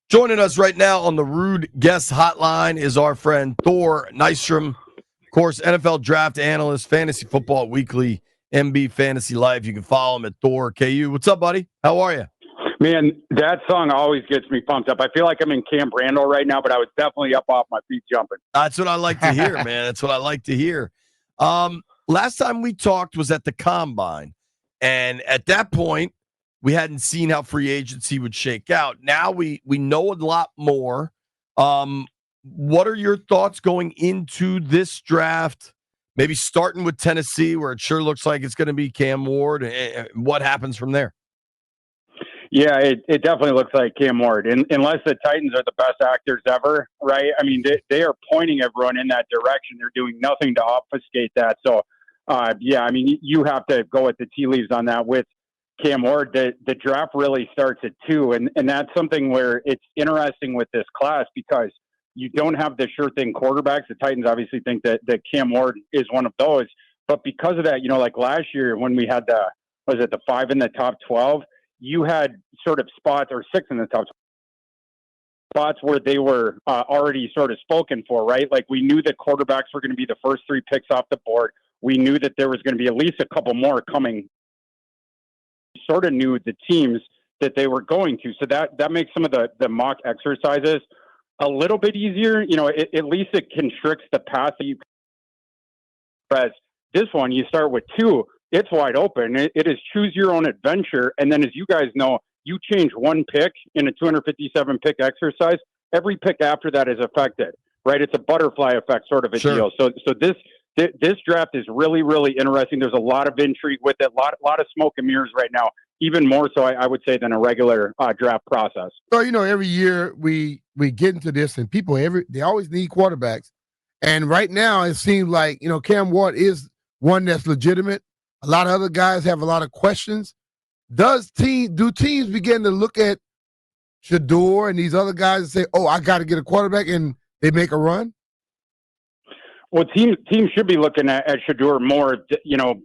Joining us right now on the Rude Guest Hotline is our friend Thor Nystrom, of course, NFL draft analyst, fantasy football weekly, MB Fantasy Life. You can follow him at Thor KU. What's up, buddy? How are you? Man, that song always gets me pumped up. I feel like I'm in Camp Randall right now, but I was definitely up off my feet jumping. That's what I like to hear, man. That's what I like to hear. Last time we talked was at the Combine, and at that point, we hadn't seen how free agency would shake out. Now we know a lot more. What are your thoughts going into this draft? Maybe starting with Tennessee, where it sure looks like it's going to be Cam Ward. What happens from there? Yeah, it definitely looks like Cam Ward. Unless the Titans are the best actors ever, right? I mean, they are pointing everyone in that direction. They're doing nothing to obfuscate that. So, yeah, I mean, you have to go with the tea leaves on that with Cam Ward. The draft really starts at 2, and that's something where it's interesting with this class because you don't have the sure thing quarterbacks. The Titans obviously think that Cam Ward is one of those, but because of that, like last year when we had the 5 in the top 12, you had sort of spots or 6 in the top spots where they were already sort of spoken for, right? Like we knew that quarterbacks were going to be the first 3 picks off the board. We knew that there was going to be at least a couple more coming. Sort of knew the teams that they were going to. So that makes some of the mock exercises a little bit easier. At least it constricts the path that you. Whereas this one, you start with 2, it's wide open. It is choose your own adventure. And then as you guys know, you change 1 pick in a 257 pick exercise. Every pick after that is affected, right? It's a butterfly effect sort of a deal. So this draft is really, really interesting. There's a lot of intrigue with it, a lot of smoke and mirrors right now, even more so, I would say, than a regular draft process. So, every year we get into this and people, they always need quarterbacks. And right now it seems like, Cam Ward is one that's legitimate. A lot of other guys have a lot of questions. Do teams begin to look at Shedeur and these other guys and say, oh, I got to get a quarterback, and they make a run? Well, teams should be looking at Shedeur more,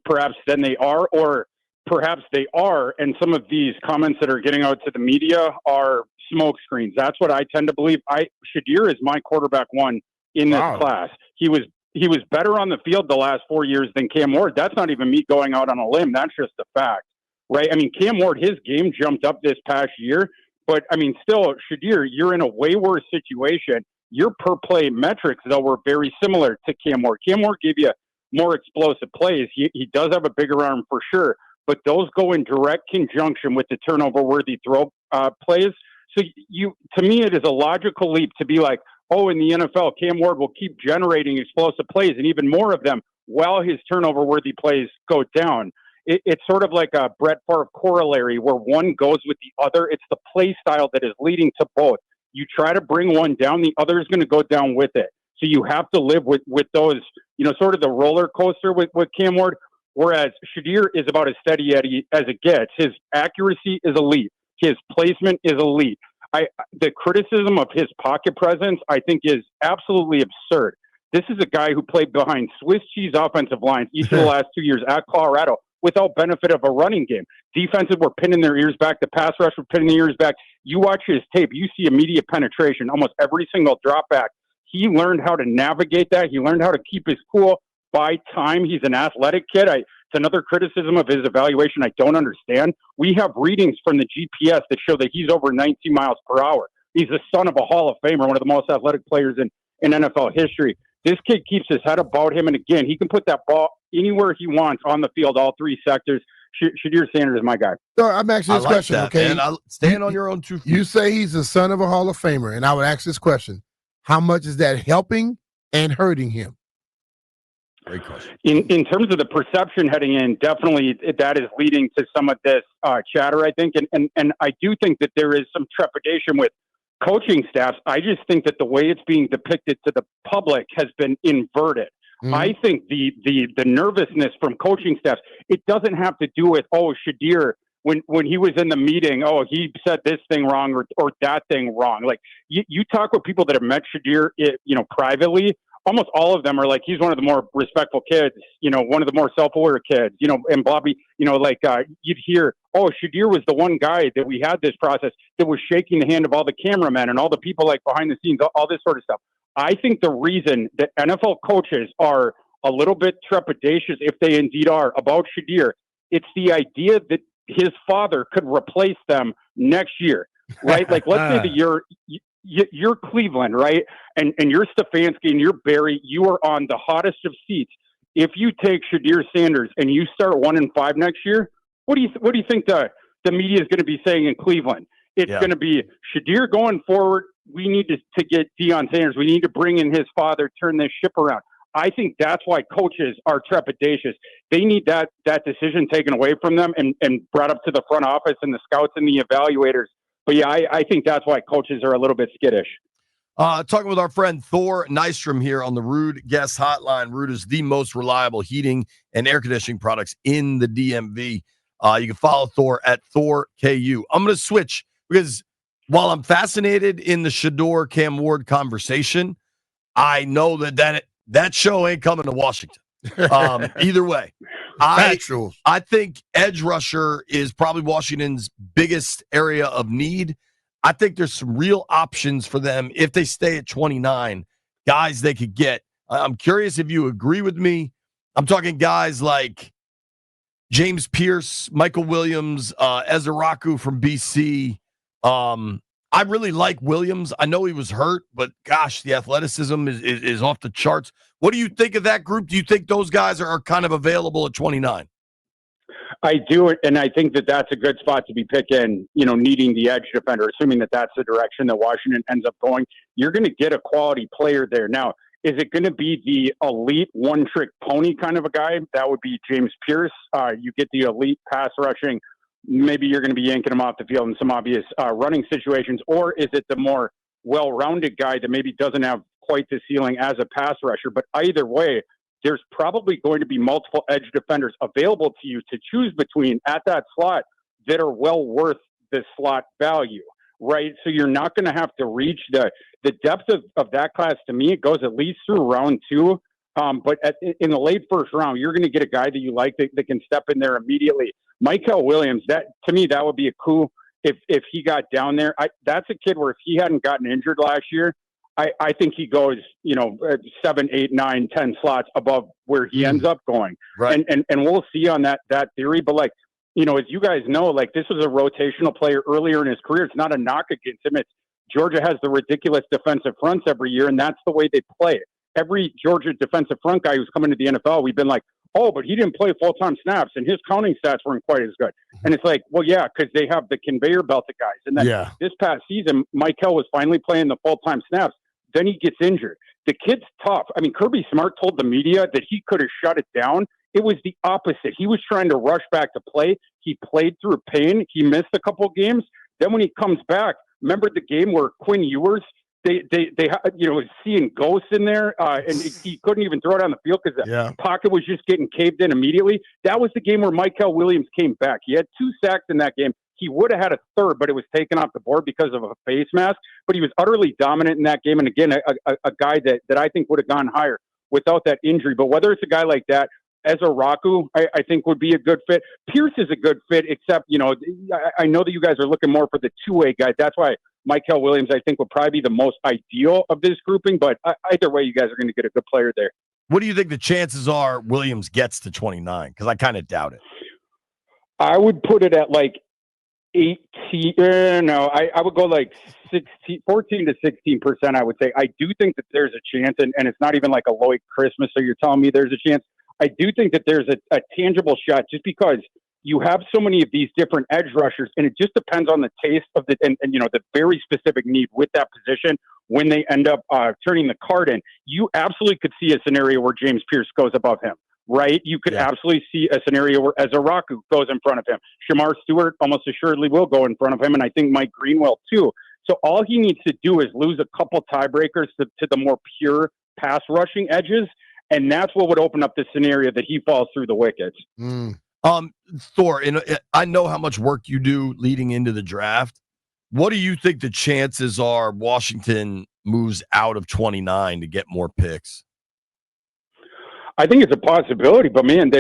perhaps than they are, or perhaps they are, and some of these comments that are getting out to the media are smoke screens. That's what I tend to believe. Shedeur is my quarterback 1 in this class. He was better on the field the last 4 years than Cam Ward. That's not even me going out on a limb. That's just a fact, right? I mean, Cam Ward, his game jumped up this past year, but I mean, still, Shedeur, you're in a way worse situation. Your per play metrics, though, were very similar to Cam Ward. Cam Ward gave you more explosive plays. He does have a bigger arm for sure, but those go in direct conjunction with the turnover-worthy throw plays. So to me, it is a logical leap to be like, oh, in the NFL, Cam Ward will keep generating explosive plays and even more of them while his turnover-worthy plays go down. It's sort of like a Brett Favre corollary where one goes with the other. It's the play style that is leading to both. You try to bring one down, the other is going to go down with it. So you have to live with those, sort of the roller coaster with Cam Ward, whereas Shedeur is about as steady as it gets. His accuracy is elite. His placement is elite. The criticism of his pocket presence, I think, is absolutely absurd. This is a guy who played behind Swiss cheese offensive lines each of the last 2 years at Colorado without benefit of a running game. Defenses were pinning their ears back. The pass rush were pinning their ears back. You watch his tape, you see immediate penetration, almost every single drop back. He learned how to navigate that. He learned how to keep his cool by time. He's an athletic kid. It's another criticism of his evaluation I don't understand. We have readings from the GPS that show that he's over 19 miles per hour. He's the son of a Hall of Famer, one of the most athletic players in NFL history. This kid keeps his head about him, and again, he can put that ball anywhere he wants on the field, all 3 sectors. Shedeur Sanders is my guy. So I'm asking this question, that, okay? Man. Stand on your own 2 feet. You say he's the son of a Hall of Famer, and I would ask this question. How much is that helping and hurting him? Great question. In terms of the perception heading in, definitely that is leading to some of this chatter, I think. And I do think that there is some trepidation with coaching staffs. I just think that the way it's being depicted to the public has been inverted. Mm-hmm. I think the nervousness from coaching staffs, it doesn't have to do with, Shedeur, when he was in the meeting, he said this thing wrong or that thing wrong. Like you talk with people that have met Shedeur, privately, almost all of them are like, he's one of the more respectful kids, one of the more self-aware kids, and Bobby, you'd hear, oh, Shedeur was the one guy that we had this process that was shaking the hand of all the cameramen and all the people like behind the scenes, all this sort of stuff. I think the reason that NFL coaches are a little bit trepidatious, if they indeed are, about Shedeur, it's the idea that his father could replace them next year, right? Like, let's say that you're Cleveland, right? And you're Stefanski and you're Barry. You are on the hottest of seats. If you take Shedeur Sanders and you start 1-5 next year, what do you think the media is going to be saying in Cleveland? It's going to be Shedeur going forward. We need to get Deion Sanders. We need to bring in his father, turn this ship around. I think that's why coaches are trepidatious. They need that decision taken away from them and brought up to the front office and the scouts and the evaluators. But yeah, I think that's why coaches are a little bit skittish. Talking with our friend Thor Nystrom here on the Rude Guest Hotline. Rude is the most reliable heating and air conditioning products in the DMV. You can follow Thor at ThorKU. I'm going to switch because while I'm fascinated in the Shedeur Cam Ward conversation, I know that show ain't coming to Washington. Either way, I think edge rusher is probably Washington's biggest area of need. I think there's some real options for them if they stay at 29, guys they could get. I'm curious if you agree with me. I'm talking guys like James Pierce, Michael Williams, Ezeraku from BC. I really like Williams. I know he was hurt, but gosh, the athleticism is off the charts. What do you think of that group? Do you think those guys are kind of available at 29? I do, and I think that that's a good spot to be picking, needing the edge defender, assuming that that's the direction that Washington ends up going. You're going to get a quality player there. Now, is it going to be the elite one-trick pony kind of a guy? That would be James Pierce. You get the elite pass rushing. Maybe you're going to be yanking him off the field in some obvious running situations, or is it the more well-rounded guy that maybe doesn't have quite the ceiling as a pass rusher? But either way, there's probably going to be multiple edge defenders available to you to choose between at that slot that are well worth the slot value, right? So you're not going to have to reach the depth of that class. To me, it goes at least through round 2. But in the late first round, you're going to get a guy that you like that can step in there immediately. Michael Williams, that to me, that would be a coup if he got down there. That's a kid where if he hadn't gotten injured last year, I think he goes, 7, 8, 9, 10 slots above where he ends up going. Right. And we'll see on that theory. But as you guys know, this was a rotational player earlier in his career. It's not a knock against him. It's Georgia has the ridiculous defensive fronts every year, and that's the way they play it. Every Georgia defensive front guy who's coming to the NFL, we've been like, oh, but he didn't play full-time snaps, and his counting stats weren't quite as good. And it's like, well, yeah, because they have the conveyor belt of guys. And then this past season, Michael was finally playing the full-time snaps. Then he gets injured. The kid's tough. I mean, Kirby Smart told the media that he could have shut it down. It was the opposite. He was trying to rush back to play. He played through pain. He missed a couple games. Then when he comes back, remember the game where Quinn Ewers, they was seeing ghosts in there, and he couldn't even throw it on the field because the pocket was just getting caved in immediately. That was the game where Michael Williams came back. He had 2 sacks in that game. He would have had a third, but it was taken off the board because of a face mask. But he was utterly dominant in that game. And again, a guy that I think would have gone higher without that injury. But whether it's a guy like that, Ezeraku, I think would be a good fit. Pierce is a good fit, except, I know that you guys are looking more for the two-way guys. That's why Michael Williams, I think, would probably be the most ideal of this grouping. But either way, you guys are going to get a good player there. What do you think the chances are Williams gets to 29? Because I kind of doubt it. I would put it at 18. No, I would go 14 to 16%. I would say. I do think that there's a chance, and it's not even like a Lloyd Christmas. So you're telling me there's a chance. I do think that there's a tangible shot, just because you have so many of these different edge rushers, and it just depends on the taste of the very specific need with that position when they end up turning the card in. You absolutely could see a scenario where James Pierce goes above him. Right? You could absolutely see a scenario where Ezeraku goes in front of him. Shamar Stewart almost assuredly will go in front of him, and I think Mike Green will too. So all he needs to do is lose a couple tiebreakers to the more pure pass rushing edges, and that's what would open up the scenario that he falls through the wickets. Thor, I know how much work you do leading into the draft. What do you think the chances are Washington moves out of 29 to get more picks? I think it's a possibility, but man,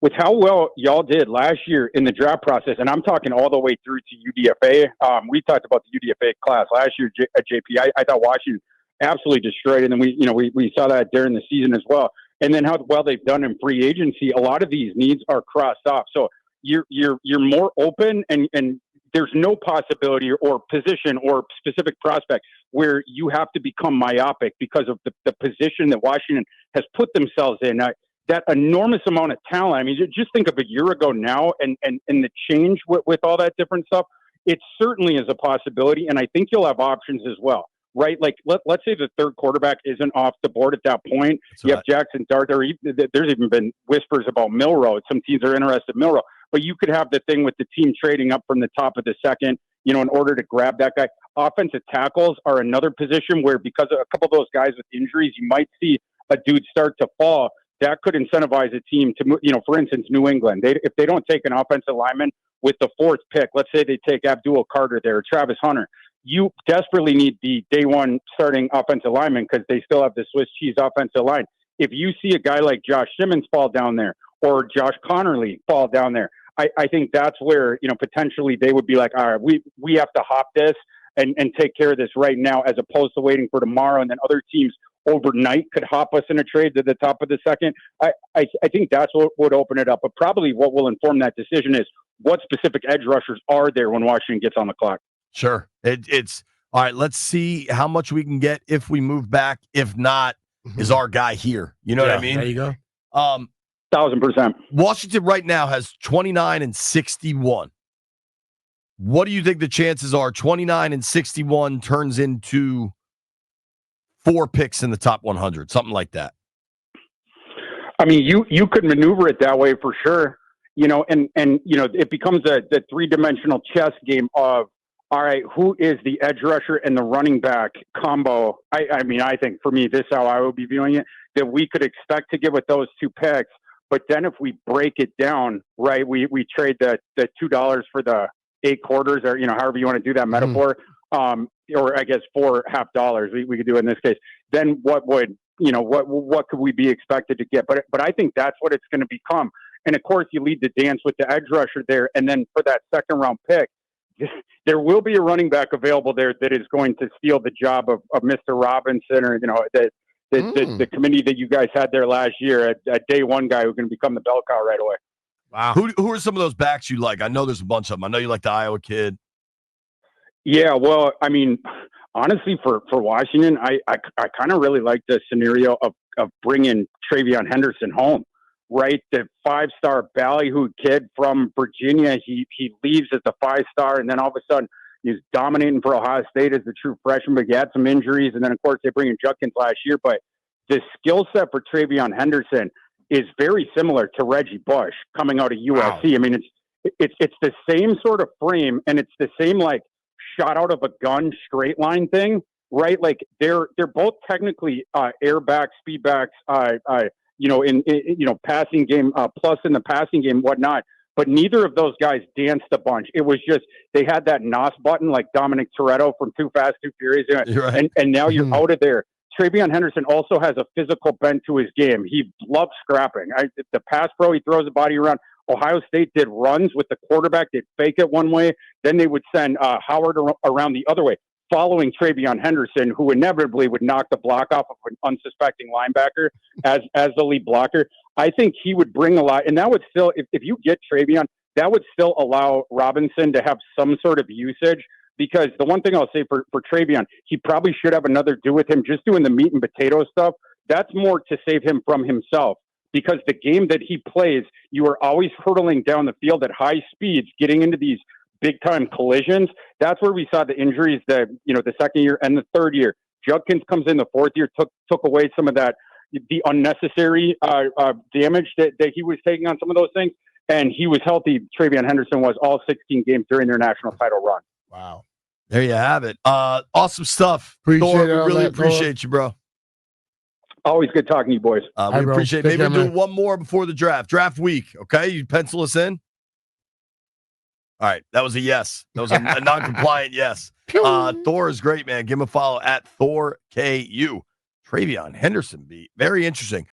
with how well y'all did last year in the draft process, and I'm talking all the way through to UDFA. We talked about the UDFA class last year at JP. I thought Washington absolutely destroyed it, and we saw that during the season as well. And then how well they've done in free agency. A lot of these needs are crossed off, so you're more open, and there's no possibility or position or specific prospect where you have to become myopic because of the position that Washington has put themselves in. That enormous amount of talent. I mean, just think of a year ago now and the change with all that different stuff. It certainly is a possibility, and I think you'll have options as well, right? Like, let's say the third quarterback isn't off the board at that point. You have Jackson Dart, or there's even been whispers about Milroe. Some teams are interested in Milroe. But you could have the thing with the team trading up from the top of the second, in order to grab that guy. Offensive tackles are another position where, because of a couple of those guys with injuries, you might see a dude start to fall. That could incentivize a team to move, for instance, New England. If they don't take an offensive lineman with the fourth pick, let's say they take Abdul Carter there, or Travis Hunter, you desperately need the day one starting offensive lineman because they still have the Swiss cheese offensive line. If you see a guy like Josh Simmons fall down there, or Josh Connerly fall down there, I think that's where, potentially they would be like, all right, we have to hop this and take care of this right now, as opposed to waiting for tomorrow. And then other teams overnight could hop us in a trade to the top of the second. I think that's what would open it up. But probably what will inform that decision is what specific edge rushers are there when Washington gets on the clock. Sure. It's all right. Let's see how much we can get if we move back. If not, is our guy here? You know what I mean? There you go. 1,000%. Washington right now has 29 and 61. What do you think the chances are 29 and 61 turns into 4 picks in the top 100, something like that? I mean, you could maneuver it that way for sure, and it becomes the three-dimensional chess game of, all right, who is the edge rusher and the running back combo? I mean, I think for me, this is how I would be viewing it, that we could expect to get with those 2 picks. But then if we break it down, right, we trade the $2 for the 8 quarters, or, however you want to do that metaphor, or I guess $4.50 we could do in this case. Then what would, what could we be expected to get? But I think that's what it's going to become. And of course, you lead the dance with the edge rusher there. And then for that second round pick, there will be a running back available there that is going to steal the job of Mr. Robinson, or, the committee that you guys had there last year, a day one guy who's going to become the bell cow right away. Wow. Who are some of those backs you like? I know there's a bunch of them. I know you like the Iowa kid. Yeah, well, I mean, honestly, for Washington, I kind of really like the scenario of bringing Travion Henderson home, right? The 5-star ballyhoo kid from Virginia. He leaves as the 5-star, and then all of a sudden he's dominating for Ohio State as the true freshman, but he had some injuries. And then, of course, they bring in Judkins last year. But the skill set for Travion Henderson is very similar to Reggie Bush coming out of USC. Wow. I mean, it's the same sort of frame, and it's the same, like, shot out of a gun straight line thing, right? Like, they're both technically airbacks, speedbacks, in passing game, plus in the passing game, whatnot. But neither of those guys danced a bunch. It was just, they had that NOS button like Dominic Toretto from Too Fast, Too Furious. Right. And now you're out of there. Travion Henderson also has a physical bent to his game. He loves scrapping. The pass pro, he throws the body around. Ohio State did runs with the quarterback. They'd fake it one way. Then they would send Howard around the other way, following Travion Henderson, who inevitably would knock the block off of an unsuspecting linebacker as the lead blocker. I think he would bring a lot. And that would still, if you get Travion, that would still allow Robinson to have some sort of usage. Because the one thing I'll say for Travion, he probably should have another do with him just doing the meat and potato stuff. That's more to save him from himself. Because the game that he plays, you are always hurtling down the field at high speeds, getting into these big-time collisions. That's where we saw the injuries, the second year and the third year. Judkins comes in the fourth year, took away some of that, the unnecessary damage that he was taking on some of those things. And he was healthy. Travion Henderson was all 16 games during their national title run. Wow. There you have it. Awesome stuff. Appreciate Thor, it. we really appreciate you, bro. Always good talking to you, boys. We appreciate it. Maybe we'll do one more before the draft week. Okay, you pencil us in. All right, that was a yes. That was a non-compliant yes. Thor is great, man. Give him a follow at ThorKU. Travion Henderson, very interesting.